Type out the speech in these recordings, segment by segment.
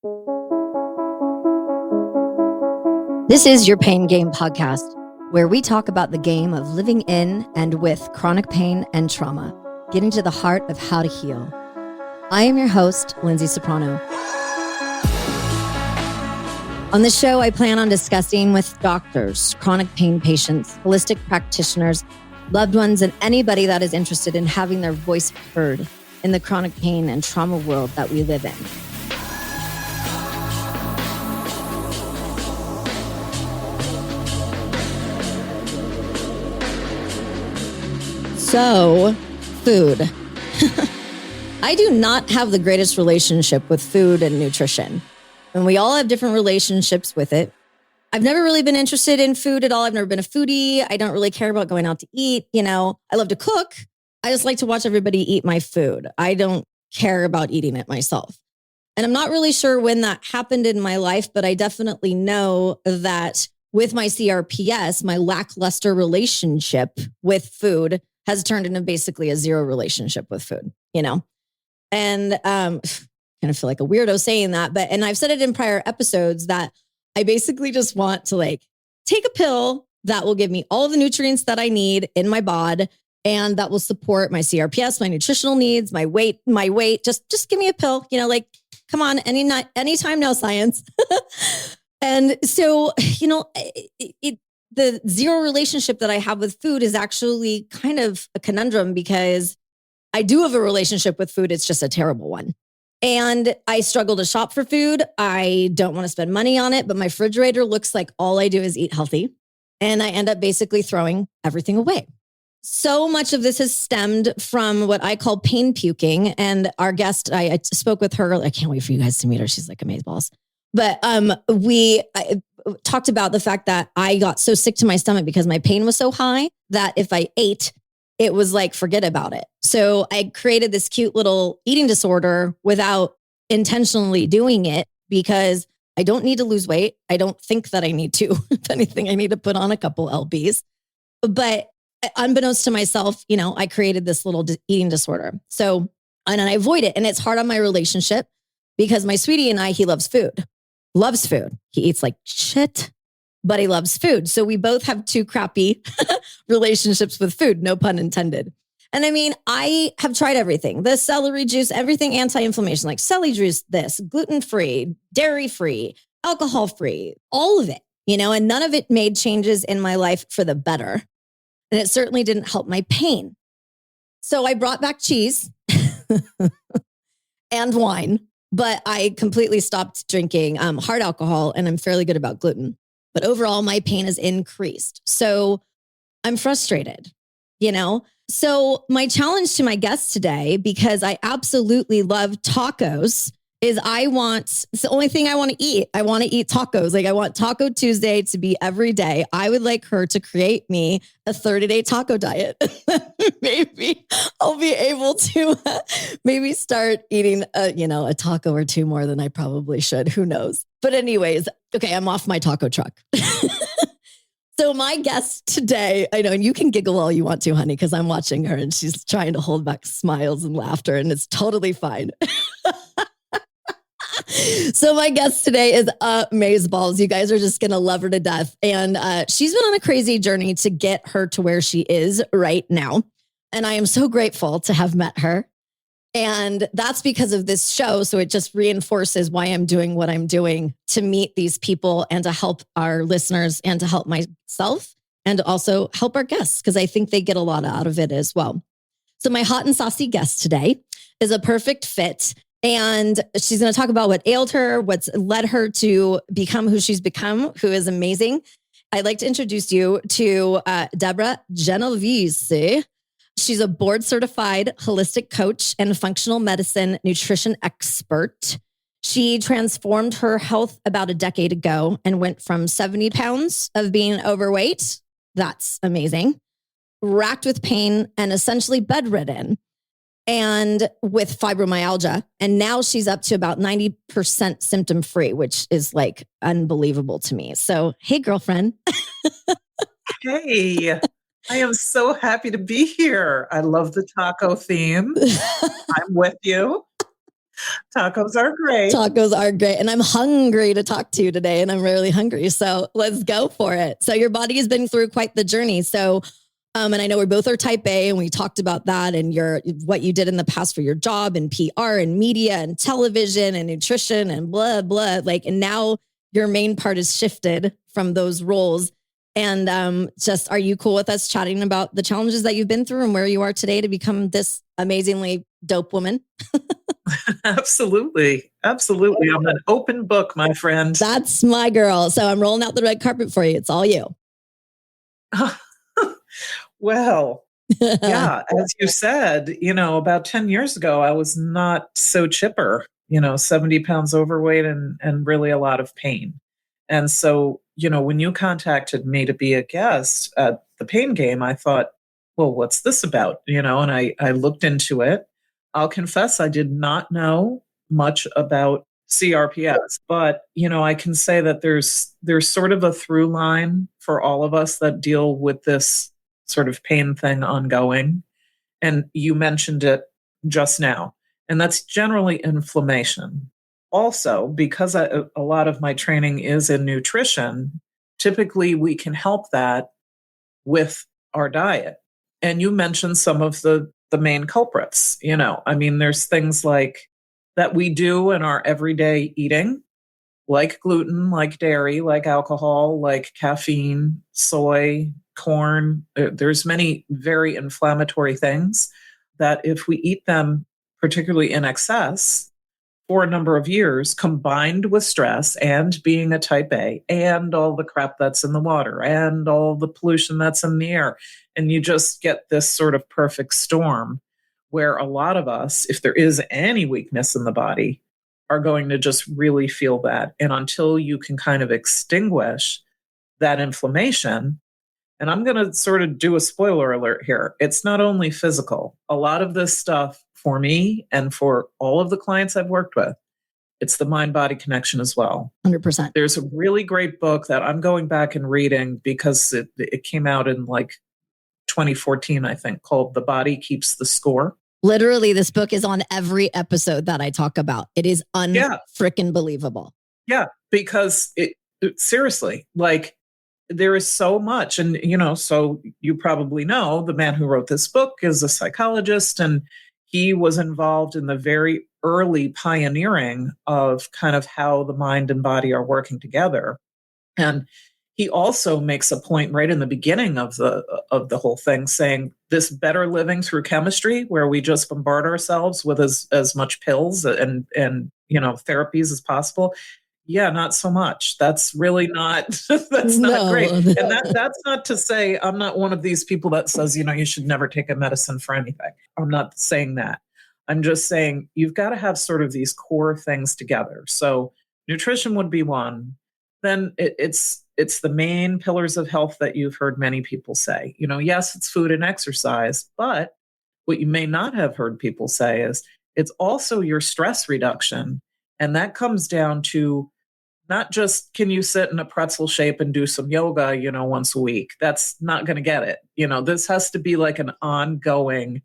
This is your Pain Game podcast, where we talk about the game of living in and with chronic pain and trauma, getting to the heart of how to heal. I am your host, Lyndsay Soprano. On this show, I plan on discussing with doctors, chronic pain patients, holistic practitioners, loved ones, and anybody that is interested in having their voice heard in the chronic pain and trauma world that we live in. So, food. I do not have the greatest relationship with food and nutrition. And we all have different relationships with it. I've never really been interested in food at all. I've never been a foodie. I don't really care about going out to eat. I love to cook. I just like to watch everybody eat my food. I don't care about eating it myself. And I'm not really sure when that happened in my life, but I definitely know that with my CRPS, my lackluster relationship with food has turned into basically a zero relationship with food, And kind of feel like a weirdo saying that, and I've said it in prior episodes that I basically just want to take a pill that will give me all of the nutrients that I need in my bod and that will support my CRPS, my nutritional needs, my weight. Just give me a pill, come on, anytime, no science. And so, the zero relationship that I have with food is actually kind of a conundrum because I do have a relationship with food. It's just a terrible one. And I struggle to shop for food. I don't want to spend money on it, but my refrigerator looks like all I do is eat healthy. And I end up basically throwing everything away. So much of this has stemmed from what I call pain puking. And our guest, I spoke with her. I can't wait for you guys to meet her. She's like amazeballs. But we talked about the fact that I got so sick to my stomach because my pain was so high that if I ate, it was like, forget about it. So I created this cute little eating disorder without intentionally doing it because I don't need to lose weight. I don't think that I need to. If anything, I need to put on a couple lbs. But unbeknownst to myself, I created this little eating disorder. So, and I avoid it. And it's hard on my relationship because my sweetie and he loves food. He eats like shit, but he loves food. So we both have two crappy relationships with food, no pun intended. And I mean, I have tried everything, the celery juice, everything anti-inflammation, like celery juice, this gluten-free, dairy-free, alcohol-free, all of it, and none of it made changes in my life for the better. And it certainly didn't help my pain. So I brought back cheese and wine. But I completely stopped drinking hard alcohol and I'm fairly good about gluten. But overall, my pain has increased. So I'm frustrated, So my challenge to my guest today, because I absolutely love tacos, is it's the only thing I want to eat. I want to eat tacos. I want Taco Tuesday to be every day. I would like her to create me a 30-day taco diet. Maybe I'll be able to maybe start eating a taco or two more than I probably should. Who knows? But anyways, okay, I'm off my taco truck. So my guest today, I know, and you can giggle all you want to, honey, because I'm watching her and she's trying to hold back smiles and laughter and it's totally fine. So my guest today is amazeballs. You guys are just going to love her to death. And she's been on a crazy journey to get her to where she is right now. And I am so grateful to have met her. And that's because of this show. So it just reinforces why I'm doing what I'm doing, to meet these people and to help our listeners and to help myself and also help our guests, because I think they get a lot out of it as well. So my hot and saucy guest today is a perfect fit. And she's going to talk about what ailed her, what's led her to become who she's become, who is amazing. I'd like to introduce you to Deborah Genovesi. She's a board certified holistic coach and functional medicine nutrition expert. She transformed her health about a decade ago and went from 70 pounds of being overweight. That's amazing. Racked with pain and essentially bedridden, and with fibromyalgia. And now she's up to about 90% symptom free, which is like unbelievable to me. So, hey, girlfriend. Hey, I am so happy to be here. I love the taco theme. I'm with you. Tacos are great. Tacos are great. And I'm hungry to talk to you today, and I'm really hungry. So let's go for it. So your body has been through quite the journey. So, and I know we both are type A, and we talked about that and what you did in the past for your job and PR and media and television and nutrition and blah, blah. Like, and now your main part is shifted from those roles. And just, are you cool with us chatting about the challenges that you've been through and where you are today to become this amazingly dope woman? Absolutely. Absolutely. I'm an open book, my friend. That's my girl. So I'm rolling out the red carpet for you. It's all you. Well, yeah, as you said, about 10 years ago, I was not so chipper, 70 pounds overweight and really a lot of pain. And so, when you contacted me to be a guest at the Pain Game, I thought, well, what's this about? And I looked into it. I'll confess, I did not know much about CRPS, but I can say that there's sort of a through line for all of us that deal with this sort of pain thing ongoing. And you mentioned it just now, and that's generally inflammation. Also, because a lot of my training is in nutrition, typically we can help that with our diet. And you mentioned some of the main culprits. There's things like that we do in our everyday eating, like gluten, like dairy, like alcohol, like caffeine, soy, corn. There's many very inflammatory things that if we eat them, particularly in excess, for a number of years, combined with stress and being a type A and all the crap that's in the water and all the pollution that's in the air. And you just get this sort of perfect storm where a lot of us, if there is any weakness in the body, are going to just really feel bad. And until you can kind of extinguish that inflammation, and I'm going to sort of do a spoiler alert here, it's not only physical. A lot of this stuff for me and for all of the clients I've worked with, it's the mind-body connection as well. 100%. There's a really great book that I'm going back and reading because it came out in like 2014, I think, called The Body Keeps the Score. Literally, this book is on every episode that I talk about. It is unfrickin' believable. Yeah, because it seriously, like, there is so much. And, so you probably know the man who wrote this book is a psychologist, and he was involved in the very early pioneering of kind of how the mind and body are working together. And he also makes a point right in the beginning of the whole thing, saying this better living through chemistry, where we just bombard ourselves with as much pills and therapies as possible. Yeah, not so much. That's really not, that's not great. And that's not to say, I'm not one of these people that says, you should never take a medicine for anything. I'm not saying that. I'm just saying you've got to have sort of these core things together. So nutrition would be one. Then it's the main pillars of health that you've heard many people say. Yes, it's food and exercise, but what you may not have heard people say is it's also your stress reduction. And that comes down to not just, can you sit in a pretzel shape and do some yoga, once a week? That's not going to get it. This has to be like an ongoing,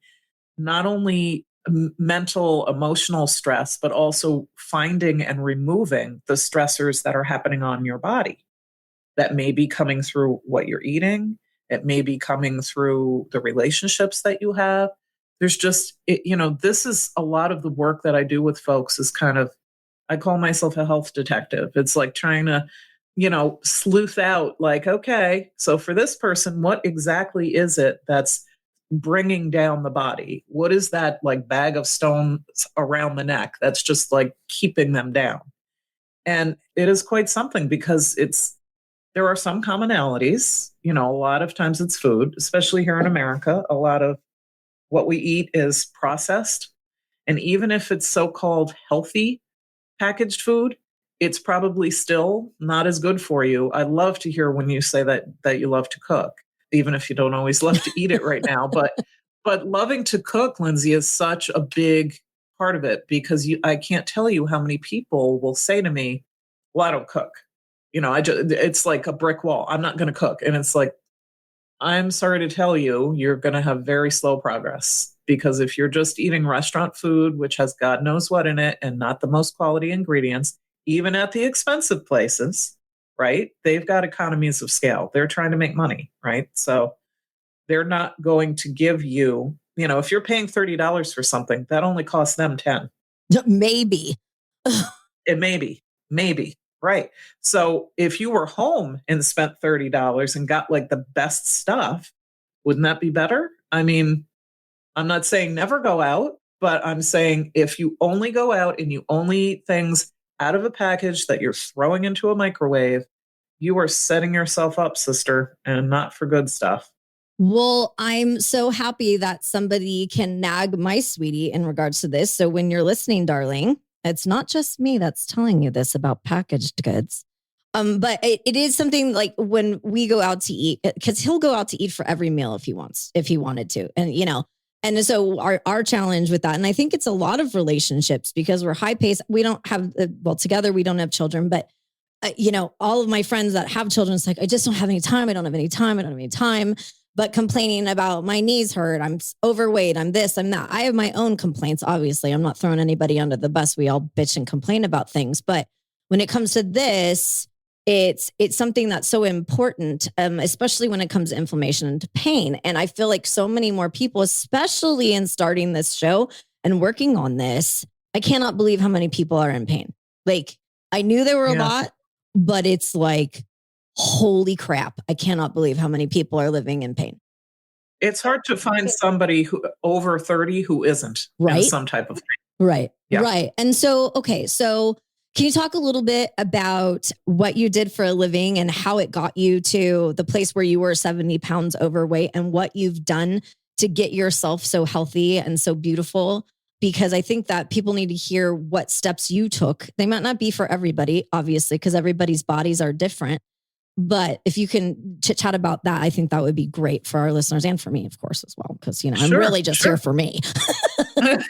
not only mental, emotional stress, but also finding and removing the stressors that are happening on your body. That may be coming through what you're eating. It may be coming through the relationships that you have. There's just, this is a lot of the work that I do with folks is kind of, I call myself a health detective. It's like trying to, sleuth out, like, okay, so for this person, what exactly is it that's bringing down the body? What is that like bag of stones around the neck that's just like keeping them down? And it is quite something because there are some commonalities. A lot of times it's food, especially here in America. A lot of what we eat is processed. And even if it's so-called healthy packaged food, it's probably still not as good for you. I love to hear when you say that you love to cook, even if you don't always love to eat it right now. But loving to cook, Lyndsay, is such a big part of it because I can't tell you how many people will say to me, well, I don't cook. It's like a brick wall. I'm not going to cook. And it's like, I'm sorry to tell you, you're going to have very slow progress, because if you're just eating restaurant food, which has God knows what in it and not the most quality ingredients, even at the expensive places, right? They've got economies of scale. They're trying to make money, right? So they're not going to give you, if you're paying $30 for something, that only costs them 10. Maybe. It maybe. Right. So if you were home and spent $30 and got like the best stuff, wouldn't that be better? I mean, I'm not saying never go out, but I'm saying if you only go out and you only eat things out of a package that you're throwing into a microwave, you are setting yourself up, sister, and not for good stuff. Well, I'm so happy that somebody can nag my sweetie in regards to this. So when you're listening, darling, it's not just me that's telling you this about packaged goods. But it is something like when we go out to eat, because he'll go out to eat for every meal if he wanted to. And so our challenge with that, and I think it's a lot of relationships because we're high paced. We don't have, together we don't have children, but all of my friends that have children, it's like, I just don't have any time. I don't have any time. But complaining about my knees hurt, I'm overweight, I'm this, I'm that. I have my own complaints, obviously. I'm not throwing anybody under the bus. We all bitch and complain about things. But when it comes to this, it's something that's so important, especially when it comes to inflammation and to pain. And I feel like so many more people, especially in starting this show and working on this, I cannot believe how many people are in pain. Like, I knew there were a lot, but it's like, holy crap, I cannot believe how many people are living in pain. It's hard to find somebody who over 30 who isn't in some type of pain. Right. Yeah. Right. And so, okay. So can you talk a little bit about what you did for a living and how it got you to the place where you were 70 pounds overweight and what you've done to get yourself so healthy and so beautiful? Because I think that people need to hear what steps you took. They might not be for everybody, obviously, because everybody's bodies are different. But if you can chit chat about that, I think that would be great for our listeners and for me, of course, as well. Because, I'm really just here for me. This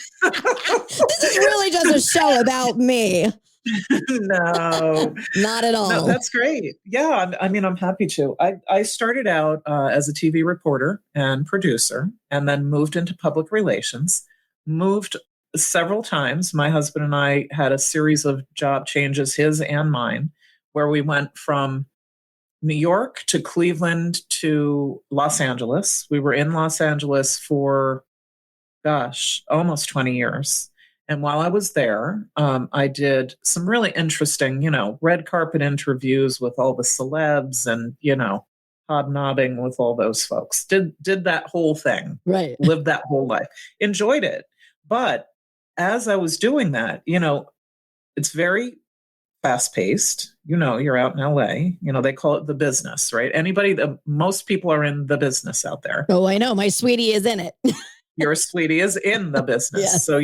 is really just a show about me. No, not at all. No, that's great. Yeah. I'm happy to. I started out as a TV reporter and producer, and then moved into public relations, moved several times. My husband and I had a series of job changes, his and mine, where we went from New York to Cleveland to Los Angeles. We were in Los Angeles for, almost 20 years. And while I was there, I did some really interesting, red carpet interviews with all the celebs and, hobnobbing with all those folks. Did that whole thing. Right. Lived that whole life. Enjoyed it. But as I was doing that, it's very fast paced. You're out in LA, they call it the business, right? Most people are in the business out there. Oh, I know. My sweetie is in it. Your sweetie is in the business. Yes. So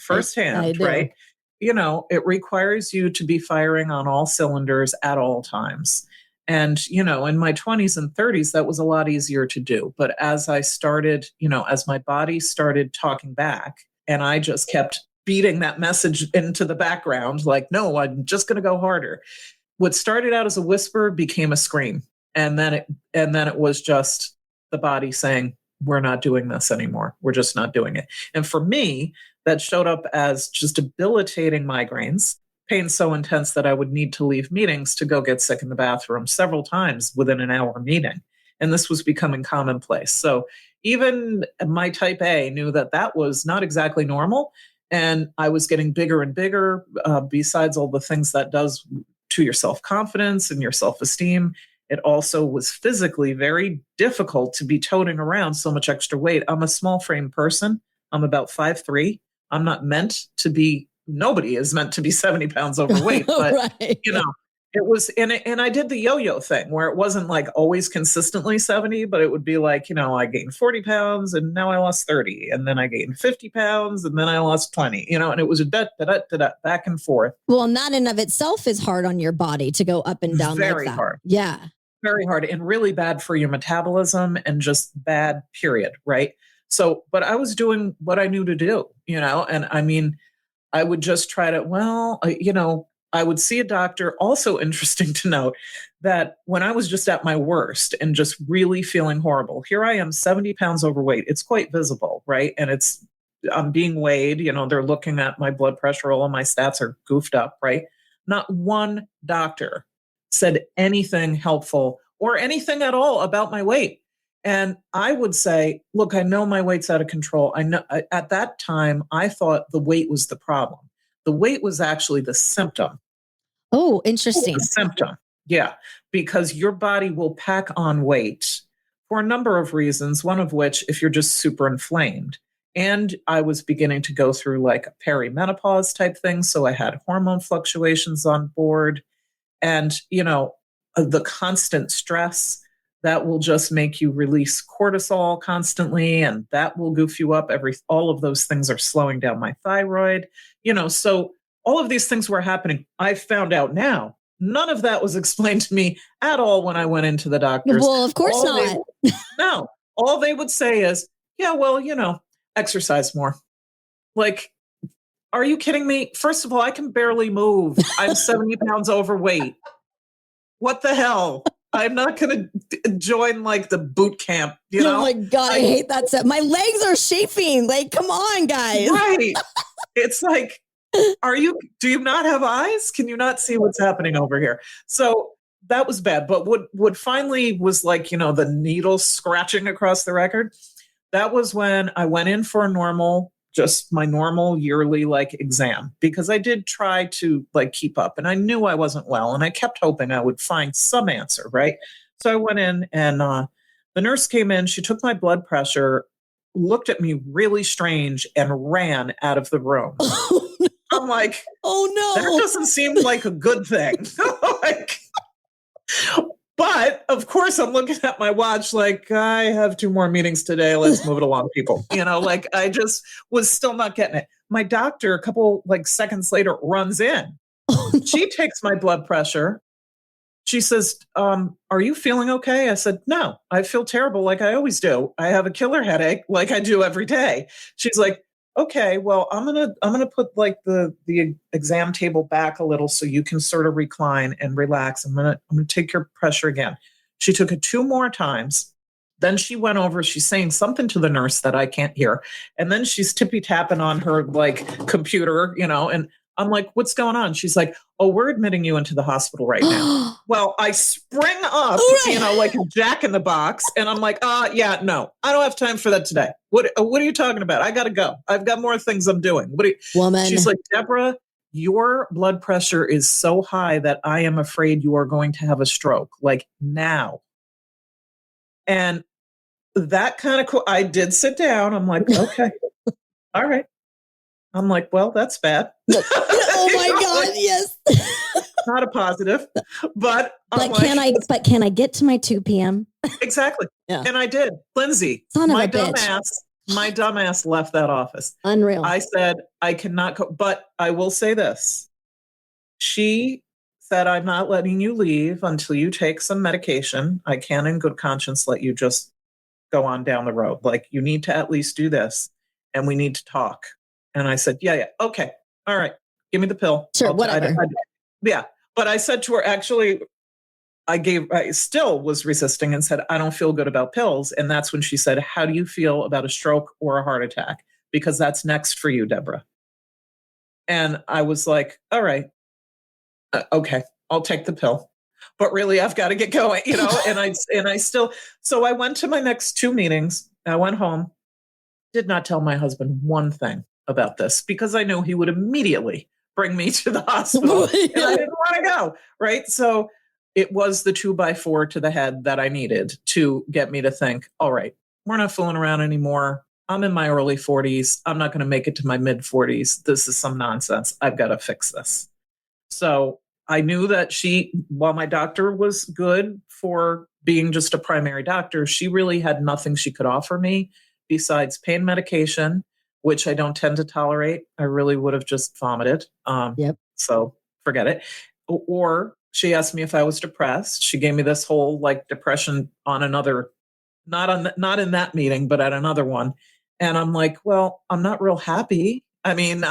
firsthand, right? It requires you to be firing on all cylinders at all times. And, in my 20s and 30s, that was a lot easier to do. But as I started, as my body started talking back, and I just kept beating that message into the background, like, no, I'm just going to go harder. What started out as a whisper became a scream. And then it was just the body saying, we're not doing this anymore. We're just not doing it. And for me, that showed up as just debilitating migraines, pain so intense that I would need to leave meetings to go get sick in the bathroom several times within an hour meeting. And this was becoming commonplace. So even my type A knew that was not exactly normal. And I was getting bigger and bigger, besides all the things that does to your self-confidence and your self-esteem. It also was physically very difficult to be toting around so much extra weight. I'm a small frame person. I'm about 5'3". I'm not meant to be, nobody is meant to be 70 pounds overweight, but right. It was, and I did the yo-yo thing where it wasn't like always consistently 70, but it would be like, I gained 40 pounds and now I lost 30. And then I gained 50 pounds and then I lost 20, and it was a back and forth. Well, and that in of itself is hard on your body to go up and down like that. Very hard. Yeah. Very hard and really bad for your metabolism and just bad, period. Right. So, but I was doing what I knew to do, and I would just try to, I would see a doctor. Also interesting to note that when I was just at my worst and just really feeling horrible, here I am 70 pounds overweight. It's quite visible, right? And I'm being weighed, they're looking at my blood pressure. All of my stats are goofed up, right? Not one doctor said anything helpful or anything at all about my weight. And I would say, look, I know my weight's out of control. I know at that time, I thought the weight was the problem. The weight was actually the symptom. Oh, interesting. The symptom. Yeah. Because your body will pack on weight for a number of reasons. One of which, if you're just super inflamed. And I was beginning to go through like a perimenopause type thing. So I had hormone fluctuations on board. And, the constant stress that will just make you release cortisol constantly. And that will goof you up. All of those things are slowing down my thyroid, so all of these things were happening. I found out now, none of that was explained to me at all when I went into the doctors. Well, of course not. No, all they would say is, yeah, well, exercise more. Like, are you kidding me? First of all, I can barely move. I'm 70 pounds overweight. What the hell? I'm not going to join like the boot camp, Oh my God, I hate that stuff. My legs are chafing. Like, come on, guys. Right. It's like, do you not have eyes? Can you not see what's happening over here? So that was bad. But what finally was like, the needle scratching across the record, that was when I went in for my normal yearly like exam, because I did try to like keep up and I knew I wasn't well and I kept hoping I would find some answer. Right. So I went in and the nurse came in, she took my blood pressure, looked at me really strange and ran out of the room. I'm like, oh no, that doesn't seem like a good thing. But of course I'm looking at my watch like, I have 2 more meetings today. Let's move it along, people. I just was still not getting it. My doctor, a couple like seconds later, runs in. Oh, no. She takes my blood pressure. She says, are you feeling okay? I said, no, I feel terrible like I always do. I have a killer headache like I do every day. She's like, okay, well, I'm gonna put like the exam table back a little so you can sort of recline and relax. I'm gonna take your pressure again. She took it 2 more times. Then she went over, she's saying something to the nurse that I can't hear. And then she's tippy tapping on her like computer, and I'm like, what's going on? She's like, oh, we're admitting you into the hospital right now. Well, I spring up, like a jack in the box. And I'm like, yeah, no, I don't have time for that today. What are you talking about? I got to go. I've got more things I'm doing. Woman. She's like, Deborah, your blood pressure is so high that I am afraid you are going to have a stroke, like now. And that kind of, I did sit down. I'm like, okay, all right. I'm like, well, that's bad. Oh my God, yes. Not a positive, but can I get to my 2 p.m.? Exactly. Yeah. And I did. Lindsay, my dumbass left that office. Unreal. I said, I cannot go, but I will say this. She said, I'm not letting you leave until you take some medication. I can in good conscience let you just go on down the road. Like, you need to at least do this and we need to talk. And I said, yeah, okay. All right. Give me the pill. Sure, whatever. Yeah. But I said to her, actually, I still was resisting and said, I don't feel good about pills. And that's when she said, how do you feel about a stroke or a heart attack? Because that's next for you, Deborah. And I was like, all right, okay, I'll take the pill. But really, I've got to get going, and I still, so I went to my next 2 meetings. I went home, did not tell my husband one thing about this because I knew he would immediately bring me to the hospital and I didn't want to go. Right. So it was the 2x4 to the head that I needed to get me to think, all right, we're not fooling around anymore. I'm in my early 40s. I'm not going to make it to my mid 40s. This is some nonsense. I've got to fix this. So I knew that while my doctor was good for being just a primary doctor, she really had nothing she could offer me besides pain medication, which I don't tend to tolerate. I really would have just vomited. So forget it. Or she asked me if I was depressed. She gave me this whole like depression on another, not in that meeting, but at another one. And I'm like, well, I'm not real happy. I mean,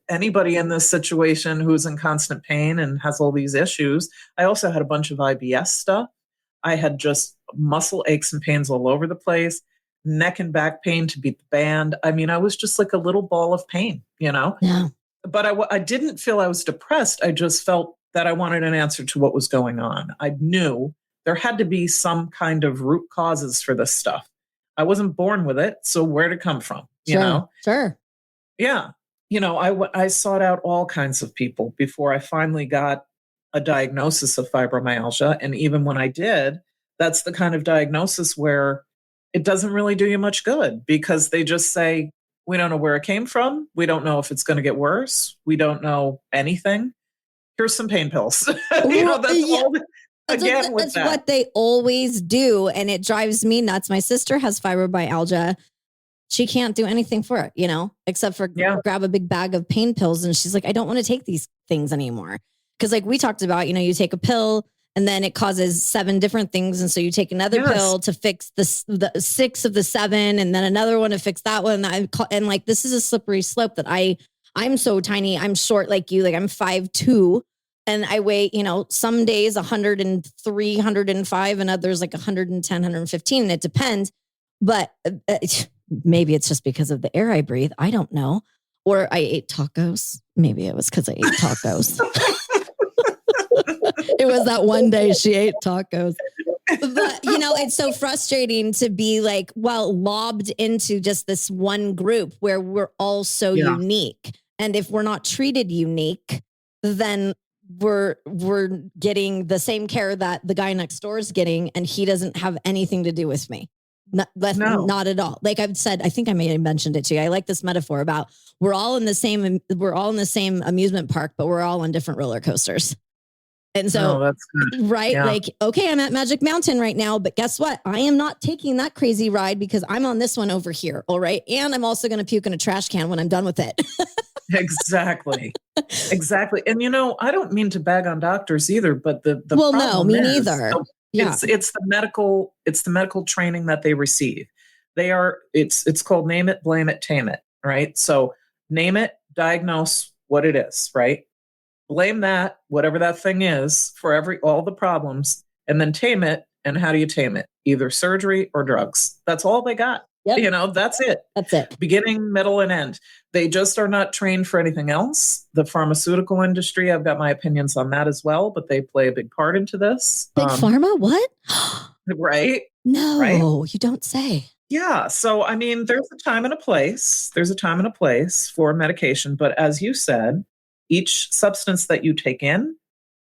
anybody in this situation who's in constant pain and has all these issues. I also had a bunch of IBS stuff. I had just muscle aches and pains all over the place, neck and back pain to beat the band. I mean, I was just like a little ball of pain, Yeah. But I didn't feel I was depressed. I just felt that I wanted an answer to what was going on. I knew there had to be some kind of root causes for this stuff. I wasn't born with it, so where'd it come from? Sure. Yeah. I sought out all kinds of people before I finally got a diagnosis of fibromyalgia. And even when I did, that's the kind of diagnosis where it doesn't really do you much good because they just say, we don't know where it came from. We don't know if it's going to get worse. We don't know anything. Here's some pain pills. That's what they always do. And it drives me nuts. My sister has fibromyalgia. She can't do anything for it, except for grab a big bag of pain pills. And she's like, I don't want to take these things anymore. Because like we talked about, you take a pill and then it causes 7 different things. And so you take another pill to fix the 6 of the 7 and then another one to fix that one. And like, this is a slippery slope that I'm so tiny. I'm short like you, like I'm 5'2". And I weigh, some days 103, 105 and others like 110, 115. And it depends. But maybe it's just because of the air I breathe. I don't know. Or I ate tacos. Maybe it was because I ate tacos. It was that one day she ate tacos. But, it's so frustrating to be like, lobbed into just this one group where we're all so unique. And if we're not treated unique, then we're getting the same care that the guy next door is getting, and he doesn't have anything to do with me. Not at all. Like I've said, I think I may have mentioned it to you. I like this metaphor about we're all in the same amusement park, but we're all on different roller coasters. And so, that's good. Right. Yeah. Like, okay, I'm at Magic Mountain right now, but guess what? I am not taking that crazy ride because I'm on this one over here. All right. And I'm also going to puke in a trash can when I'm done with it. Exactly. And I don't mean to bag on doctors either, but the no, me neither. It's the medical training that they receive. It's called name it, blame it, tame it, right? So name it, diagnose what it is, right? Blame that, whatever that thing is, for all the problems, and then tame it. And how do you tame it? Either surgery or drugs. That's all they got. Yep. That's it. That's it. Beginning, middle, and end. They just are not trained for anything else. The pharmaceutical industry, I've got my opinions on that as well, but they play a big part into this. Big pharma? What? Right? No, right? You don't say. Yeah. So, I mean, there's a time and a place. There's a time and a place for medication. But as you said, each substance that you take in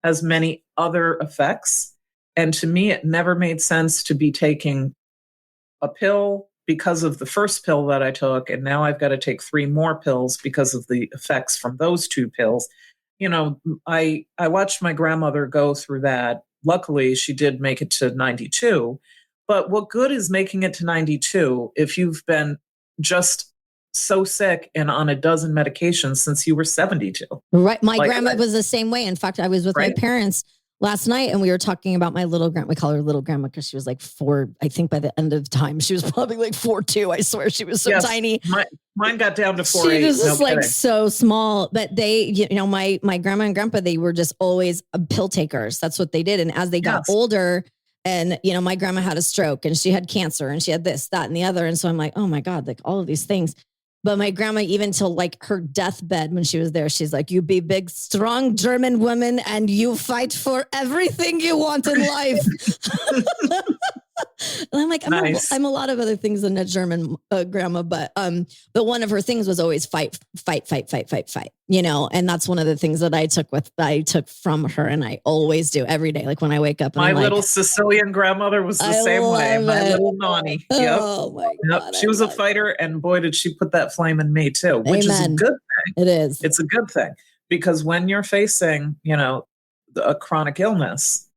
has many other effects. And to me, it never made sense to be taking a pill because of the first pill that I took. And now I've got to take 3 more pills because of the effects from those 2 pills. I watched my grandmother go through that. Luckily, she did make it to 92. But what good is making it to 92 if you've been just so sick and on a dozen medications since you were 72? Right. My grandma was the same way. In fact, I was with my parents last night and we were talking about my little grandma. We call her little grandma because she was like 4. I think by the end of time, she was probably like 4'2". I swear she was so tiny. Mine got down to 4'8". She was just like so small. But they, my grandma and grandpa, they were just always pill takers. That's what they did. And as they got older, and, my grandma had a stroke and she had cancer and she had this, that, and the other. And so I'm like, oh my God, like all of these things. But my grandma, even till like her deathbed when she was there, she's like, you be big, strong German woman and you fight for everything you want in life. And I'm like, I'm a lot of other things than a German grandma, but one of her things was always fight, and that's one of the things that I took from her, and I always do every day. Like when I wake up, my little Sicilian grandmother was the same way. My little Nani. Oh my God. She was a fighter, and boy, did she put that flame in me too, which is a good thing. It is. It's a good thing because when you're facing, a chronic illness,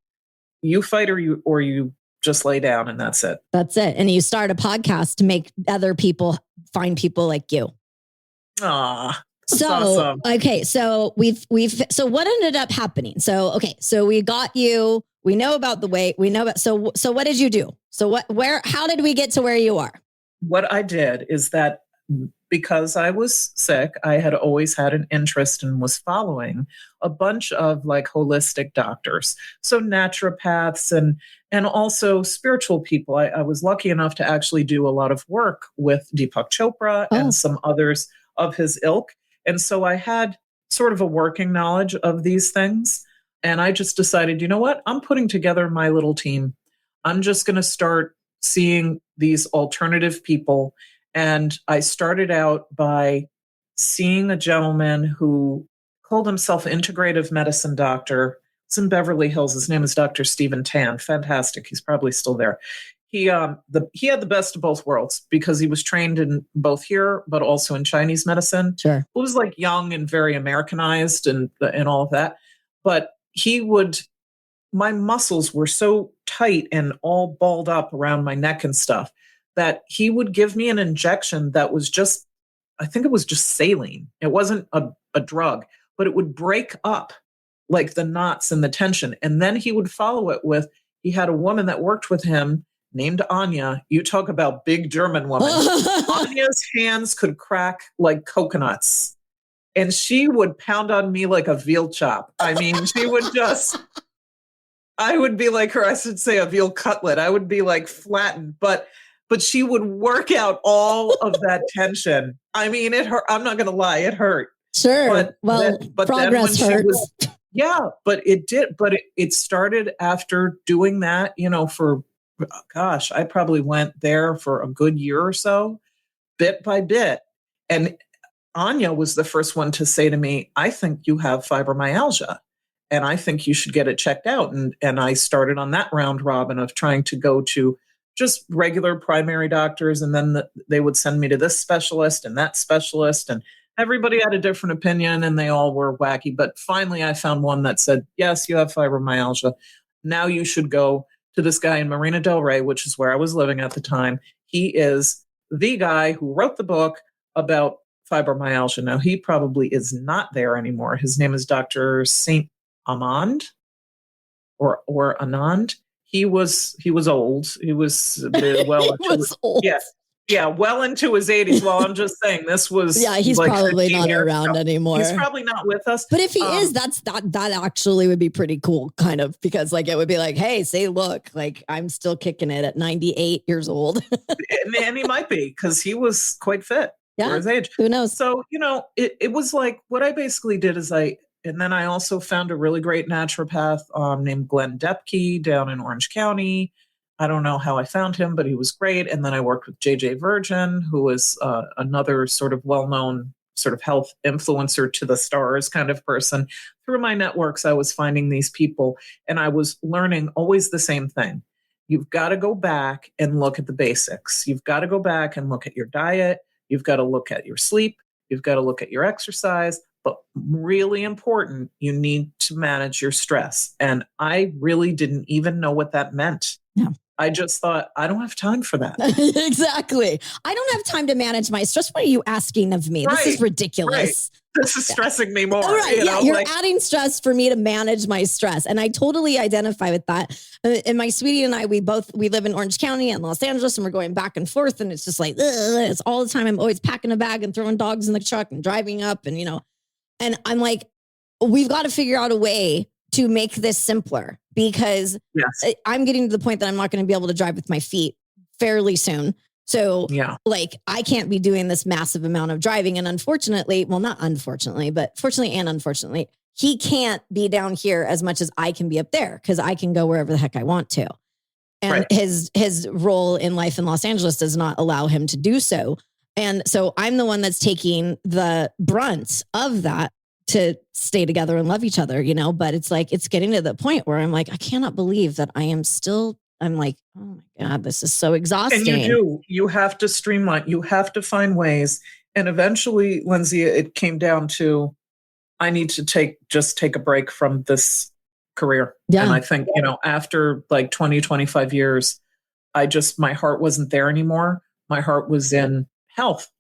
you fight or you just lay down and that's it. That's it. And you start a podcast to make other people find people like you. So awesome. Okay. So so what ended up happening? So we got you, we know about the weight, we know about, so what did you do? So how did we get to where you are? What I did is that because I was sick, I had always had an interest and was following a bunch of like holistic doctors. So naturopaths and also spiritual people. I was lucky enough to actually do a lot of work with Deepak Chopra and some others of his ilk. And so I had sort of a working knowledge of these things. And I just decided, you know what? I'm putting together my little team. I'm just going to start seeing these alternative people. And I started out by seeing a gentleman who called himself integrative medicine doctor. It's in Beverly Hills. His name is Dr. Stephen Tan. Fantastic. He's probably still there. He had the best of both worlds because he was trained in both here, but also in Chinese medicine. Sure. It was like young and very Americanized and all of that. But my muscles were so tight and all balled up around my neck and stuff that he would give me an injection that was just, I think it was just saline. It wasn't a drug, but it would break up like the knots and the tension. And then he would follow it with, he had a woman that worked with him named Anya. You talk about big German woman. Anya's hands could crack like coconuts. And she would pound on me like a veal chop. I mean, she would just, I would be like her, I should say a veal cutlet. I would be like flattened, but she would work out all of that tension. I mean, it hurt. I'm not going to lie. It hurt. Sure. But progress then when hurts. but it did. But it started after doing that, for, gosh, I probably went there for a good year or so, bit by bit. And Anya was the first one to say to me, I think you have fibromyalgia and I think you should get it checked out. And I started on that round robin of trying to go to just regular primary doctors. And then they would send me to this specialist and that specialist. And everybody had a different opinion and they all were wacky. But finally, I found one that said, yes, you have fibromyalgia. Now you should go to this guy in Marina Del Rey, which is where I was living at the time. He is the guy who wrote the book about fibromyalgia. Now, he probably is not there anymore. His name is Dr. Saint Amand or Anand. He was old. He was well into old. Yeah, well into his 80s. Well, I'm just saying this was he's like probably not around anymore. He's probably not with us. But if he is, that actually would be pretty cool, kind of, because like it would be like, hey, say, look, like I'm still kicking it at 98 years old. And he might be because he was quite fit for his age. Who knows? So, it was like what I basically did is and then I also found a really great naturopath named Glenn Depke down in Orange County. I don't know how I found him, but he was great. And then I worked with JJ Virgin, who was another sort of well-known sort of health influencer to the stars kind of person. Through my networks, I was finding these people and I was learning always the same thing. You've got to go back and look at the basics. You've got to go back and look at your diet. You've got to look at your sleep. You've got to look at your exercise. But really important, you need to manage your stress. And I really didn't even know what that meant. Yeah. I just thought, I don't have time for that. Exactly. I don't have time to manage my stress. What are you asking of me? This is ridiculous. Right. This is stressing me more. Right. You're adding stress for me to manage my stress. And I totally identify with that. And my sweetie and I, we live in Orange County and Los Angeles, and we're going back and forth. And it's just like, it's all the time. I'm always packing a bag and throwing dogs in the truck and driving up and, and I'm like, we've got to figure out a way to make this simpler because I'm getting to the point that I'm not going to be able to drive with my feet fairly soon. So like I can't be doing this massive amount of driving. And unfortunately, well, not unfortunately, but fortunately and unfortunately, he can't be down here as much as I can be up there because I can go wherever the heck I want to. And his role in life in Los Angeles does not allow him to do so. And so I'm the one that's taking the brunt of that to stay together and love each other, but it's like, it's getting to the point where I'm like, I cannot believe that I'm like, oh my God, this is so exhausting. And you have to streamline, you have to find ways. And eventually, Lyndsay, it came down to, I need to take a break from this career. Yeah. And I think, after like 20, 25 years, my heart wasn't there anymore. My heart was in health.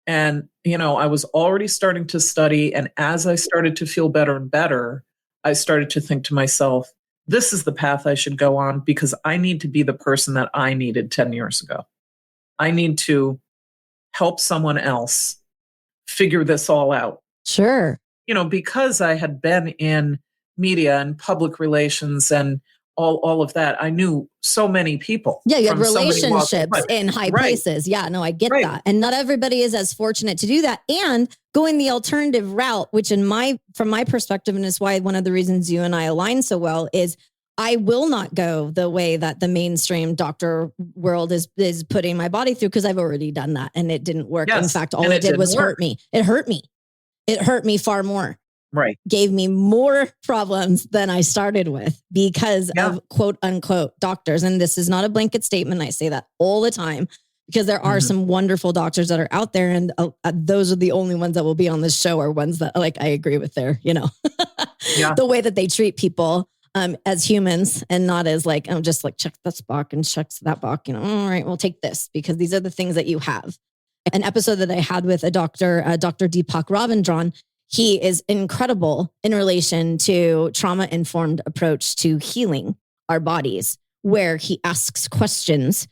And, I was already starting to study. And as I started to feel better and better, I started to think to myself, this is the path I should go on because I need to be the person that I needed 10 years ago. I need to help someone else figure this all out. Sure. Because I had been in media and public relations and all of that, I knew so many people. Yeah, you had from so many walks of relationships life. in high Right. places. Yeah, no, I get Right. that. And not everybody is as fortunate to do that. And going the alternative route, which from my perspective, and is why one of the reasons you and I align so well, is I will not go the way that the mainstream doctor world is putting my body through, because I've already done that and it didn't work. Yes, In fact, all and it did was didn't hurt me. It hurt me. It hurt me far more. Right. Gave me more problems than I started with because Yeah. of quote unquote doctors. And this is not a blanket statement. I say that all the time because there are some wonderful doctors that are out there. And those are the only ones that will be on this show, are ones that I agree with their, Yeah. the way that they treat people as humans, and not as just check this box and checks that box, all right, we'll take this because these are the things that you have. An episode that I had with a doctor, Dr. Deepak Ravindran, he is incredible in relation to trauma-informed approach to healing our bodies, where he asks questions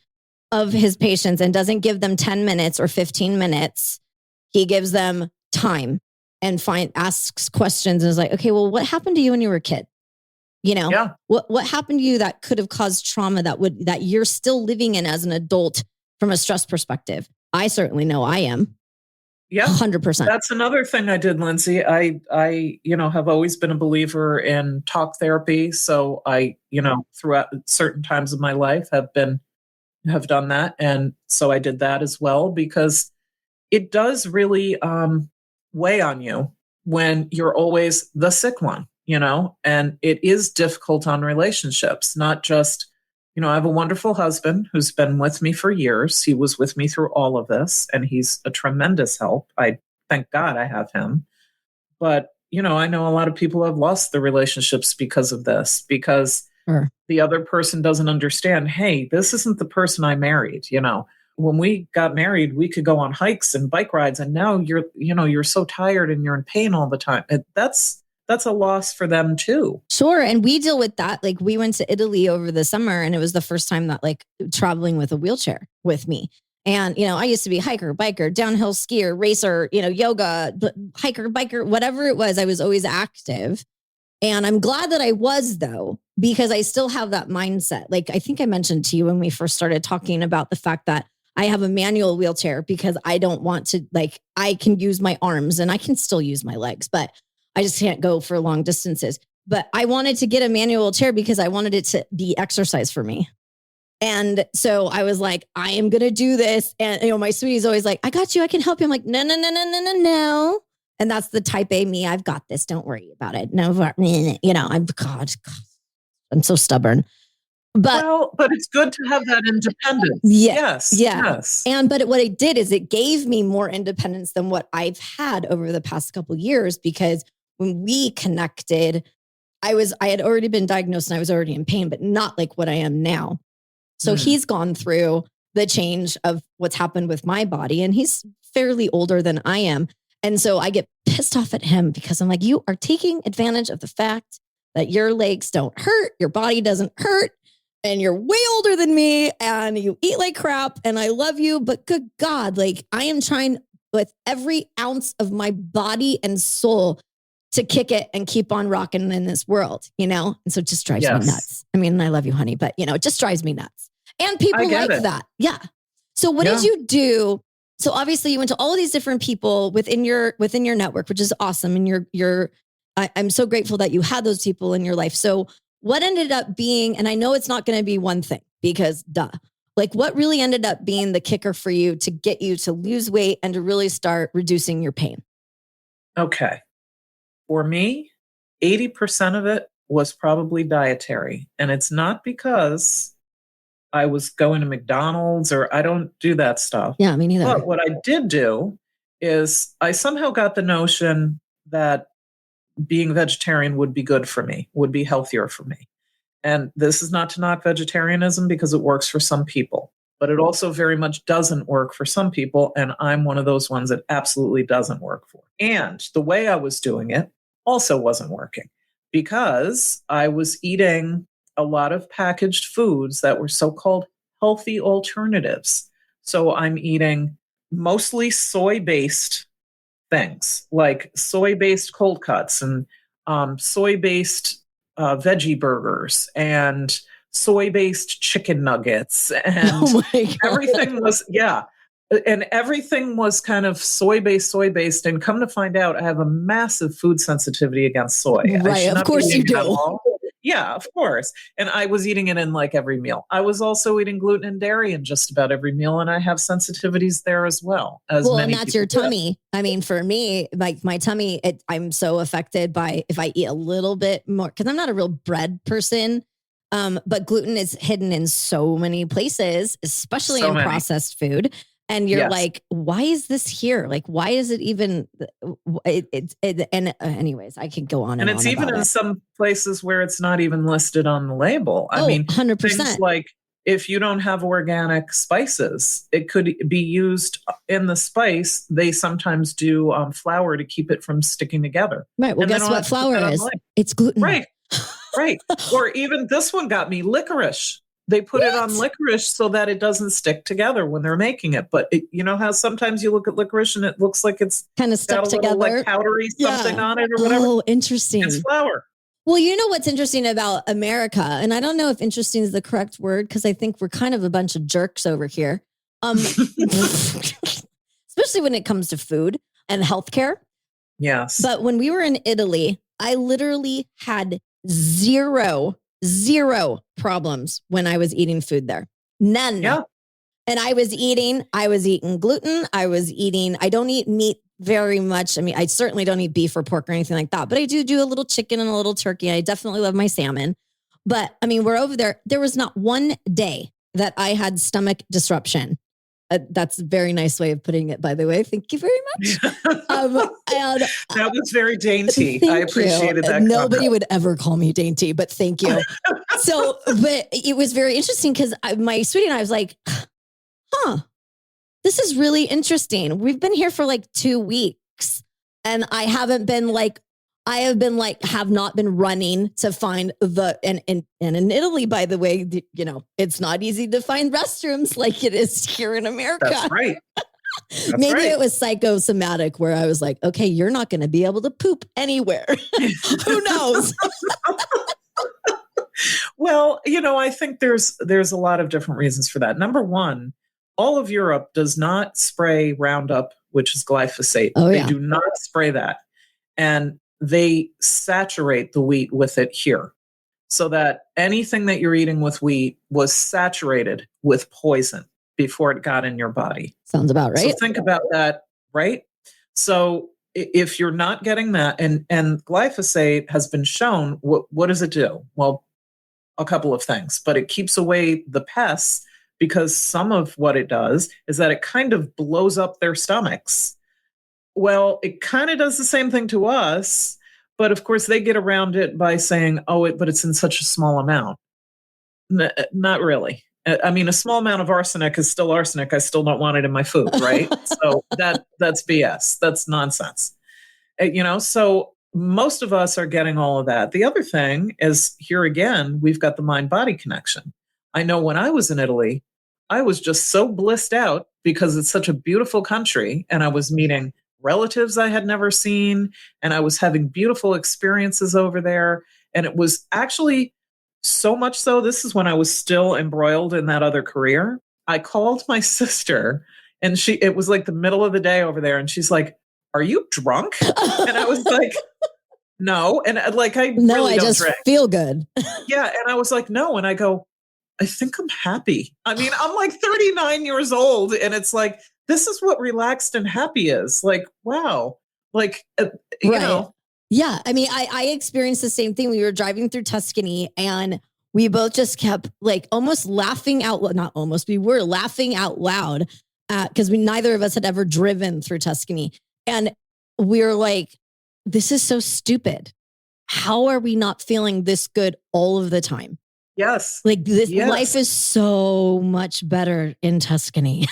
of his patients and doesn't give them 10 minutes or 15 minutes. He gives them time and asks questions and is like, okay, well, what happened to you when you were a kid? Yeah. What happened to you that could have caused trauma that you're still living in as an adult from a stress perspective? I certainly know I am. Yeah. 100%. That's another thing I did, Lyndsay. I have always been a believer in talk therapy. So I, throughout certain times of my life have done that. And so I did that as well, because it does really weigh on you when you're always the sick one, and it is difficult on relationships, not just, I have a wonderful husband who's been with me for years. He was with me through all of this, and he's a tremendous help. I thank God I have him. But, I know a lot of people have lost their relationships because of this, because the other person doesn't understand, hey, this isn't the person I married. When we got married, we could go on hikes and bike rides, and now you're so tired and you're in pain all the time. That's a loss for them too. Sure. And we deal with that. We went to Italy over the summer, and it was the first time that traveling with a wheelchair with me. And, I used to be hiker, biker, downhill skier, racer, yoga, hiker, biker, whatever it was. I was always active. And I'm glad that I was, though, because I still have that mindset. I think I mentioned to you when we first started talking about the fact that I have a manual wheelchair because I don't want to, I can use my arms and I can still use my legs, but I just can't go for long distances. But I wanted to get a manual chair because I wanted it to be exercise for me. And so I was like, I am going to do this. And, my sweetie's always like, I got you. I can help you. I'm like, no. And that's the type A me. I've got this. Don't worry about it. No, I'm so stubborn. But it's good to have that independence. Yes. Yes. But what it did is it gave me more independence than what I've had over the past couple of years, because when we connected, I had already been diagnosed and I was already in pain, but not like what I am now. So he's gone through the change of what's happened with my body, and he's fairly older than I am. And so I get pissed off at him because I'm like, you are taking advantage of the fact that your legs don't hurt, your body doesn't hurt, and you're way older than me and you eat like crap and I love you, but good God, I am trying with every ounce of my body and soul to kick it and keep on rocking in this world, And so it just drives me nuts. I mean, I love you, honey, but it just drives me nuts. And people like that. Yeah. So what did you do? So obviously you went to all of these different people within your network, which is awesome. And I'm so grateful that you had those people in your life. So what ended up being, and I know it's not going to be one thing because what really ended up being the kicker for you to get you to lose weight and to really start reducing your pain? Okay. For me, 80% of it was probably dietary. And it's not because I was going to McDonald's, or I don't do that stuff. Yeah, me neither. But what I did do is I somehow got the notion that being vegetarian would be good for me, would be healthier for me. And this is not to knock vegetarianism, because it works for some people, but it also very much doesn't work for some people. And I'm one of those ones that absolutely doesn't work for. And the way I was doing it also wasn't working, because I was eating a lot of packaged foods that were so-called healthy alternatives. So I'm eating mostly soy-based things, like soy-based cold cuts and soy-based veggie burgers and soy-based chicken nuggets, and Oh my God. everything was, yeah. And everything was kind of soy-based. And come to find out, I have a massive food sensitivity against soy. Right. Of course you do. Yeah, of course. And I was eating it in like every meal. I was also eating gluten and dairy in just about every meal. And I have sensitivities there as well. And that's your tummy. I mean, for me, like my tummy, I'm so affected by if I eat a little bit more, because I'm not a real bread person. But gluten is hidden in so many places, especially in processed food. And you're like, why is this here? Like, why is it even? Anyways, I can go on. And it's even in some places where it's not even listed on the label. I mean, 100%. Things like if you don't have organic spices, it could be used in the spice. They sometimes do flour to keep it from sticking together. Right. Well, guess what flour is? It's gluten. Right. Right. Or even this one got me, licorice. They put it on licorice so that it doesn't stick together when they're making it. But you know how sometimes you look at licorice and it looks like it's kind of stuck together, like powdery something on it or whatever. Oh, interesting. It's flour. Well, you know what's interesting about America, and I don't know if interesting is the correct word because I think we're kind of a bunch of jerks over here, especially when it comes to food and healthcare. Yes. But when we were in Italy, I literally had zero problems when I was eating food there. None. Yeah. And I was eating gluten. I don't eat meat very much. I mean, I certainly don't eat beef or pork or anything like that, but I do a little chicken and a little turkey. I definitely love my salmon. But I mean, we're over there. There was not one day that I had stomach disruption. That's a very nice way of putting it, by the way. Thank you very much. And that was very dainty. I appreciated that. Nobody would ever call me dainty, but thank you. But it was very interesting because my sweetie and I was like, this is really interesting. We've been here for like 2 weeks and I have not been running to find and in Italy, by the way, you know, it's not easy to find restrooms like it is here in America. That's right. Maybe it was psychosomatic where I was like, okay, you're not going to be able to poop anywhere. Who knows? Well, you know, I think there's a lot of different reasons for that. Number one, all of Europe does not spray Roundup, which is glyphosate. They do not spray that. And they saturate the wheat with it here so that anything that you're eating with wheat was saturated with poison before it got in your body. Sounds about right. So think about that, right? So if you're not getting that, and glyphosate has been shown, what does it do? Well, a couple of things, but it keeps away the pests because some of what it does is that it kind of blows up their stomachs. Well, it kind of does the same thing to us, but of course they get around it by saying, but it's in such a small amount. Not really. I mean, a small amount of arsenic is still arsenic. I still don't want it in my food, right? So that's BS. That's nonsense. You know, so most of us are getting all of that. The other thing is, here again, we've got the mind-body connection. I know when I was in Italy, I was just so blissed out because it's such a beautiful country and I was meeting relatives I had never seen and I was having beautiful experiences over there. And it was actually so much so, this is when I was still embroiled in that other career. I called my sister and it was like the middle of the day over there. And she's like, "Are you drunk?" And I was like, "No." And like, I just drink. Feel good. Yeah. And I was like, "No." And I go, "I think I'm happy." I mean, I'm like 39 years old and it's like, this is what relaxed and happy is. Like, wow. Like, you know. Yeah. I mean, I experienced the same thing. We were driving through Tuscany and we both just kept like almost laughing out loud. Not almost, we were laughing out loud because neither of us had ever driven through Tuscany. And we were like, this is so stupid. How are we not feeling this good all of the time? Yes. Like this life is so much better in Tuscany.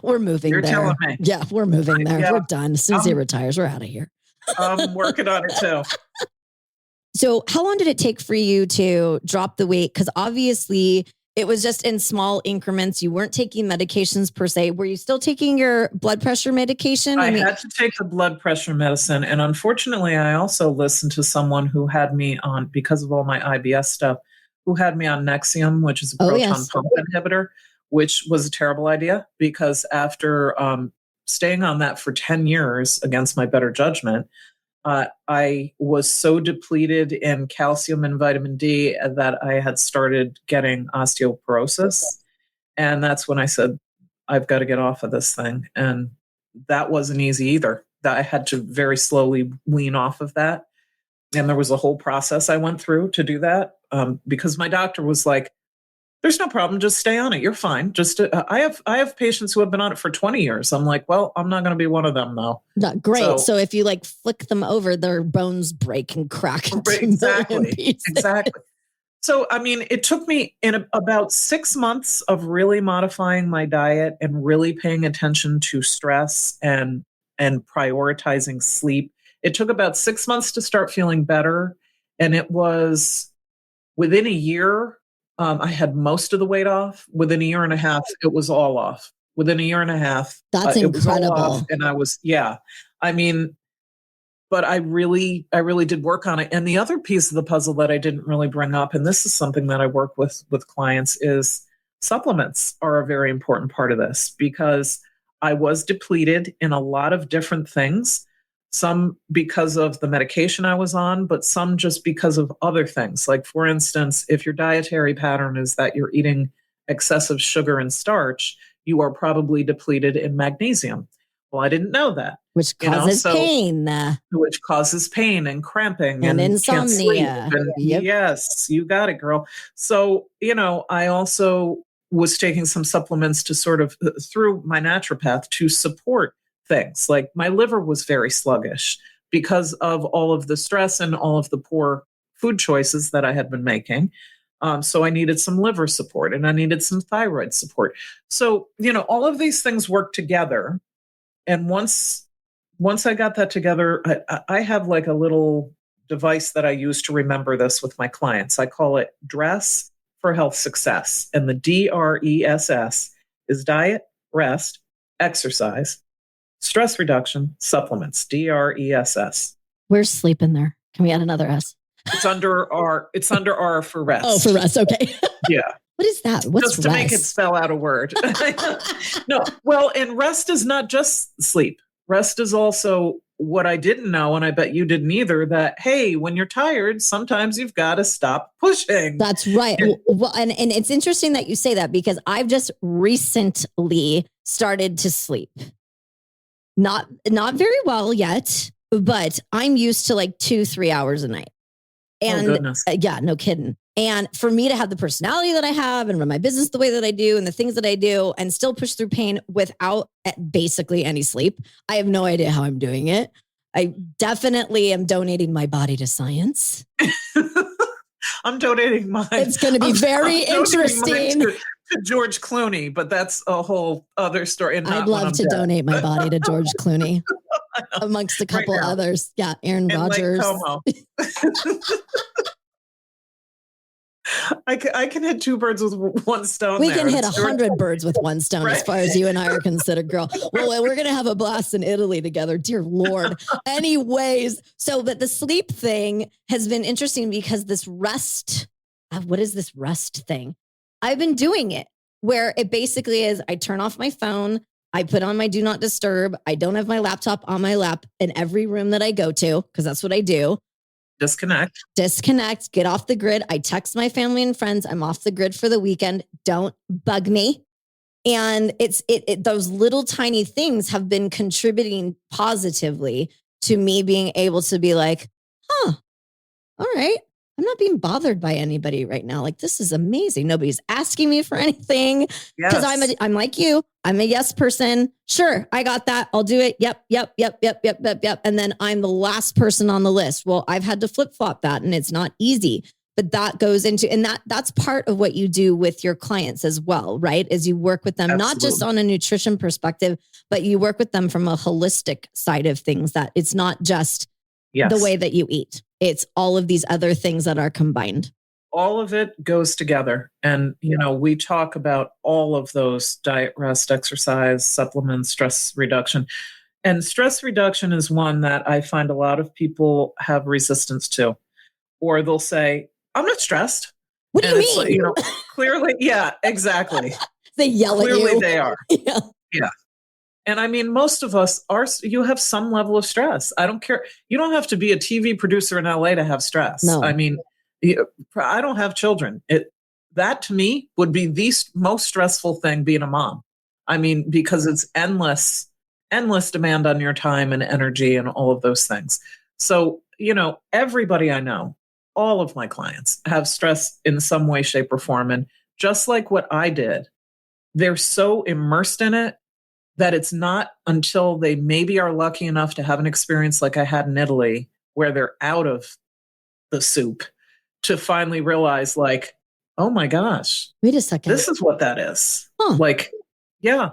We're moving there. You're telling me. Yeah, we're moving there. Yeah. We're done. As soon as he retires, we're out of here. I'm working on it too. So how long did it take for you to drop the weight? Because obviously It was just in small increments. You weren't taking medications per se. Were you still taking your blood pressure medication? I had to take the blood pressure medicine. And unfortunately, I also listened to someone who had me on, because of all my IBS stuff, who had me on Nexium, which is a proton pump inhibitor, which was a terrible idea because after staying on that for 10 years against my better judgment, I was so depleted in calcium and vitamin D that I had started getting osteoporosis. And that's when I said, I've got to get off of this thing. And that wasn't easy either. That I had to very slowly wean off of that. And there was a whole process I went through to do that because my doctor was like, there's no problem. Just stay on it. You're fine. Just I have patients who have been on it for 20 years. I'm like, well, I'm not going to be one of them though. Not great. So if you like flick them over, their bones break and crack. Exactly. So, I mean, it took me about 6 months of really modifying my diet and really paying attention to stress and prioritizing sleep. It took about 6 months to start feeling better. And it was within a year, I had most of the weight off. Within a year and a half, it was all off. Within a year and a half, that's incredible. It was all off, and I was, I mean, but I really did work on it. And the other piece of the puzzle that I didn't really bring up, and this is something that I work with clients, is supplements are a very important part of this because I was depleted in a lot of different things. Some because of the medication I was on, but some just because of other things. Like, for instance, if your dietary pattern is that you're eating excessive sugar and starch, you are probably depleted in magnesium. Well, I didn't know that. Which causes pain. Which causes pain and cramping and insomnia. Yep. Yes, you got it, girl. So, I also was taking some supplements to sort of, through my naturopath, to support things. Like my liver was very sluggish because of all of the stress and all of the poor food choices that I had been making. So I needed some liver support and I needed some thyroid support. So, all of these things work together. And once I got that together, I have like a little device that I use to remember this with my clients. I call it DRESS for Health Success. And the DRESS is diet, rest, exercise, stress reduction, supplements, DRESS. Where's sleep in there? Can we add another S? It's under R for rest. Oh, for rest. Okay. Yeah. What is that? What's just to rest? Make it spell out a word. No, well, and rest is not just sleep. Rest is also what I didn't know, and I bet you didn't either, that, hey, when you're tired, sometimes you've got to stop pushing. That's right. Well, and it's interesting that you say that because I've just recently started to sleep. Not very well yet, but I'm used to like 2-3 hours a night. And yeah, no kidding. And for me to have the personality that I have and run my business the way that I do and the things that I do and still push through pain without basically any sleep, I have no idea how I'm doing it. I definitely am donating my body to science. I'm donating mine. It's going to be very interesting. To George Clooney, but that's a whole other story. And I'd love to donate my body to George Clooney amongst a couple others. Yeah, Aaron Rodgers. I can hit two birds with one stone. We can hit 100 birds with one stone, right? As far as you and I are considered, girl. Well, we're going to have a blast in Italy together. Dear Lord. Anyways, but the sleep thing has been interesting because this rest, what is this rest thing? I've been doing it where it basically is I turn off my phone. I put on my do not disturb. I don't have my laptop on my lap in every room that I go to because that's what I do. Disconnect, get off the grid. I text my family and friends. I'm off the grid for the weekend. Don't bug me. And it's those little tiny things have been contributing positively to me being able to be like, all right. I'm not being bothered by anybody right now. Like, this is amazing. Nobody's asking me for anything because I'm like you. I'm a yes person. Sure, I got that. I'll do it. Yep. And then I'm the last person on the list. Well, I've had to flip flop that, and it's not easy. But that goes into, and that's part of what you do with your clients as well, right? As you work with them, Not just on a nutrition perspective, but you work with them from a holistic side of things. That it's not just the way that you eat. It's all of these other things that are combined. all of it goes together. And, we talk about all of those: diet, rest, exercise, supplements, stress reduction. And stress reduction is one that I find a lot of people have resistance to, or they'll say, I'm not stressed. What do you mean? Like, clearly, yeah, exactly. They yell at you. Clearly they are. Yeah. Yeah. And I mean, most of us you have some level of stress. I don't care. You don't have to be a TV producer in LA to have stress. No. I mean, I don't have children. That to me would be the most stressful thing, being a mom. I mean, because it's endless demand on your time and energy and all of those things. So, everybody I know, all of my clients have stress in some way, shape, or form. And just like what I did, they're so immersed in it that it's not until they maybe are lucky enough to have an experience like I had in Italy, where they're out of the soup, to finally realize, like, oh my gosh, wait a second, this is what that is. Huh. Like, yeah.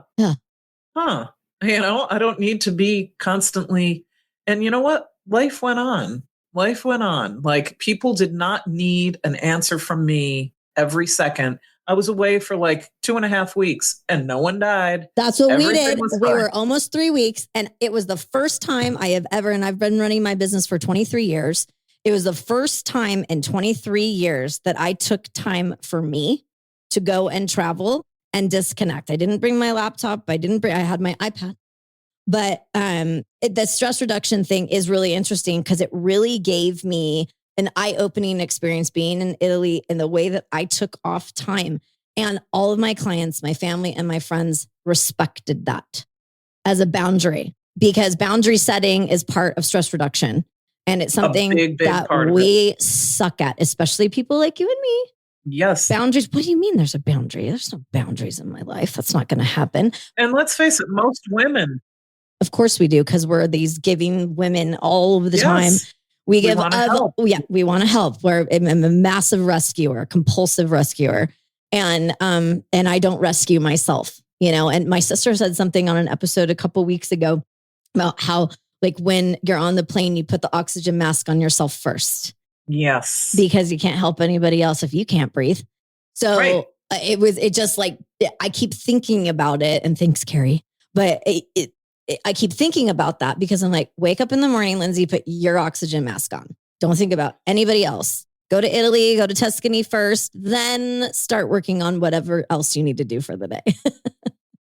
Huh. I don't need to be constantly. And you know what? Life went on. Like, people did not need an answer from me every second. I was away for like 2.5 weeks and no one died. That's what we did. Was we fine. were almost 3 weeks. And it was the first time I have ever, and I've been running my business for 23 years. It was the first time in 23 years that I took time for me to go and travel and disconnect. I didn't bring my laptop. I had my iPad. But the stress reduction thing is really interesting because it really gave me an eye-opening experience being in Italy in the way that I took off time. And all of my clients, my family, and my friends respected that as a boundary, because boundary setting is part of stress reduction. And it's something big that we suck at, especially people like you and me. Yes. Boundaries. What do you mean there's a boundary? There's no boundaries in my life. That's not going to happen. And let's face it, most women. Of course we do, because we're these giving women all of the time. We want to help. Yeah, we want to help. I'm a massive rescuer, a compulsive rescuer. And I don't rescue myself, and my sister said something on an episode a couple weeks ago about how, like, when you're on the plane, you put the oxygen mask on yourself first. Yes. Because you can't help anybody else if you can't breathe. So it just like, I keep thinking about it, and thanks, Carrie. But I keep thinking about that because I'm like, wake up in the morning, Lyndsay, put your oxygen mask on. Don't think about anybody else. Go to Italy, go to Tuscany first, then start working on whatever else you need to do for the day.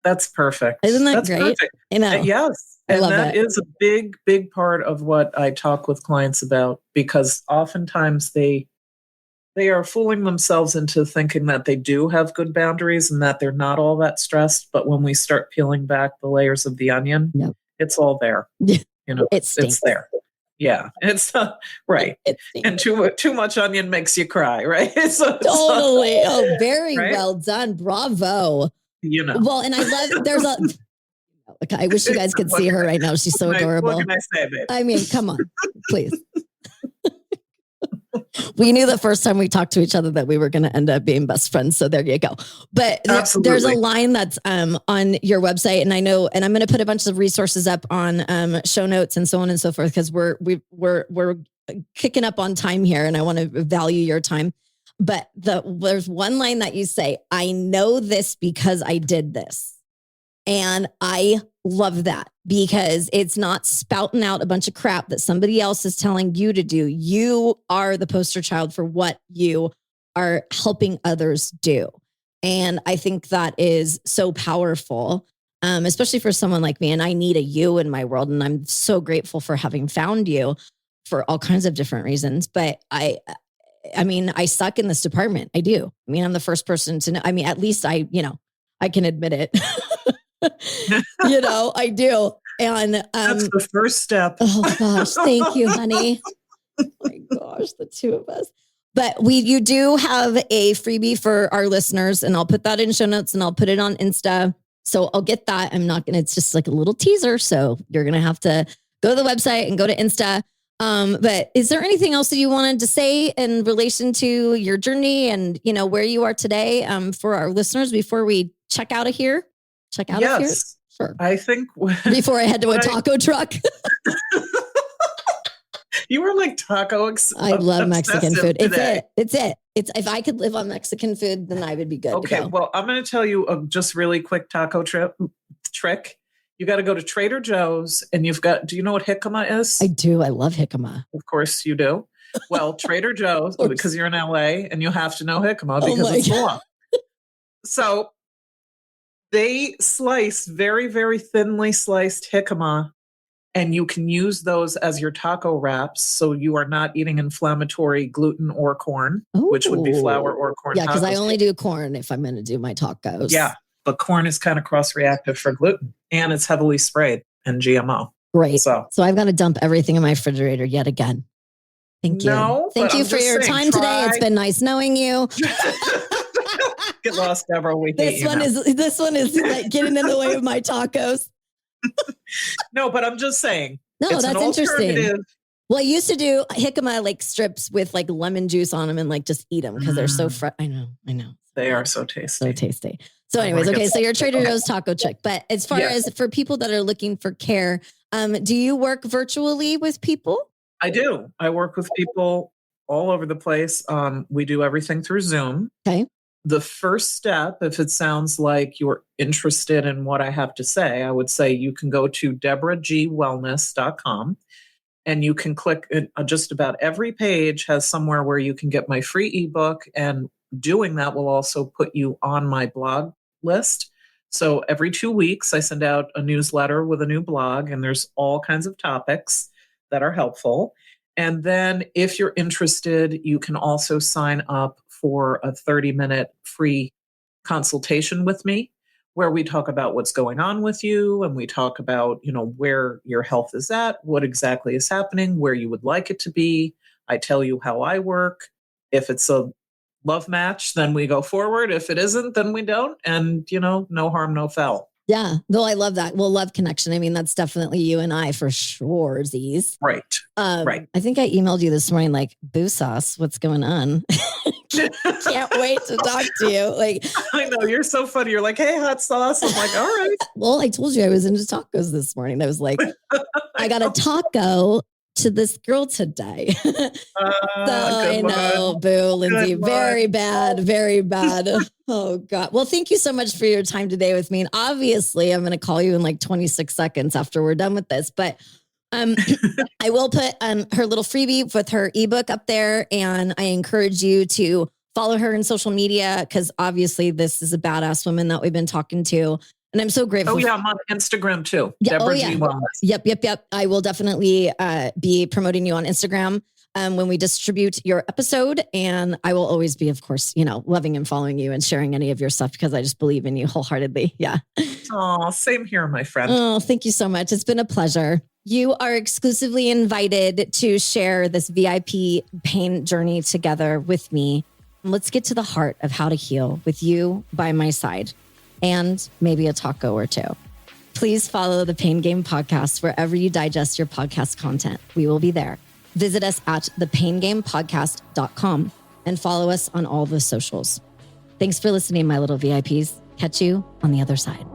That's perfect. Isn't that great? Perfect. Yes. And that is a big, big part of what I talk with clients about, because oftentimes they are fooling themselves into thinking that they do have good boundaries and that they're not all that stressed. But when we start peeling back the layers of the onion, it's all there. It's there. Yeah, it's right. And too much onion makes you cry, right? Totally. Very well done. Bravo. Well, and I love, I wish you guys could see her right now. She's so adorable. What can I say, babe? I mean, come on, please. We knew the first time we talked to each other that we were going to end up being best friends. So there you go. But there's a line that's on your website, and I know, and I'm going to put a bunch of resources up on show notes and so on and so forth, because we're kicking up on time here, and I want to value your time. But there's one line that you say, I know this because I did this. And I love that, because it's not spouting out a bunch of crap that somebody else is telling you to do. You are the poster child for what you are helping others do. And I think that is so powerful, especially for someone like me. And I need a you in my world. And I'm so grateful for having found you for all kinds of different reasons. But I mean, I suck in this department. I do. I mean, I'm the first person to know. I mean, at least I can admit it. I do. And that's the first step. Oh gosh, thank you, honey. Oh my gosh, the two of us. But you do have a freebie for our listeners, and I'll put that in show notes, and I'll put it on Insta. So I'll get that. It's just like a little teaser. So you're going to have to go to the website and go to Insta. But is there anything else that you wanted to say in relation to your journey and, where you are today, for our listeners before we check out of here? Of here? Sure. I think before I head to a taco truck. You were like taco. I love Mexican food. Today. It's it. It's if I could live on Mexican food, then I would be good. Okay, well, I'm going to tell you a just really quick taco trick. You got to go to Trader Joe's, and do you know what jicama is? I do. I love jicama. Of course you do. Well, Trader Joe's, because you're in LA, and you have to know jicama because it's law. So they slice very, very thinly sliced jicama, and you can use those as your taco wraps. So you are not eating inflammatory gluten or corn, which would be flour or corn. Yeah, because I only do corn if I'm going to do my tacos. Yeah, but corn is kind of cross-reactive for gluten, and it's heavily sprayed and GMO. Great. So I've got to dump everything in my refrigerator yet again. Thank you. Thank you for your time today. It's been nice knowing you. Get lost, Deborah. This one is like getting in the way of my tacos. No, but I'm just saying. No, that's interesting. Well, I used to do jicama like strips with like lemon juice on them and like just eat them because they're so fresh. I know. They are so tasty. So anyways, okay, so you're Trader Joe's taco chick. But as far as for people that are looking for care, do you work virtually with people? I do. I work with people all over the place. We do everything through Zoom. Okay. The first step, if it sounds like you're interested in what I have to say, I would say you can go to deborahgwellness.com and you can click just about every page has somewhere where you can get my free ebook. And doing that will also put you on my blog list. So every 2 weeks, I send out a newsletter with a new blog, and there's all kinds of topics that are helpful. And then if you're interested, you can also sign up for a 30-minute free consultation with me where we talk about what's going on with you, and we talk about, where your health is at, what exactly is happening, where you would like it to be. I tell you how I work. If it's a love match, then we go forward. If it isn't, then we don't. And, no harm, no foul. Yeah. No, I love that. Well, love connection. I mean, that's definitely you and I for sure, Z's. Right. Right. I think I emailed you this morning, like, boo sauce, what's going on? Can't wait to talk to you. Like, I know, you're so funny. You're like, hey, hot sauce. I'm like, all right. Well, I told you I was into tacos this morning. I was like, I got a taco to this girl today. I know, boo, Lyndsay. Very bad, very bad. Oh God. Well, thank you so much for your time today with me. And obviously I'm going to call you in like 26 seconds after we're done with this, but I will put her little freebie with her ebook up there. And I encourage you to follow her in social media because obviously this is a badass woman that we've been talking to. And I'm so grateful. Oh, yeah. I'm on Instagram too. Yeah, Deborah G. Wellness. Yep. I will definitely be promoting you on Instagram when we distribute your episode. And I will always be, of course, loving and following you and sharing any of your stuff because I just believe in you wholeheartedly. Yeah. Oh, same here, my friend. Oh, thank you so much. It's been a pleasure. You are exclusively invited to share this VIP pain journey together with me. Let's get to the heart of how to heal with you by my side. And maybe a taco or two. Please follow the Pain Game Podcast wherever you digest your podcast content. We will be there. Visit us at thepaingamepodcast.com and follow us on all the socials. Thanks for listening, my little VIPs. Catch you on the other side.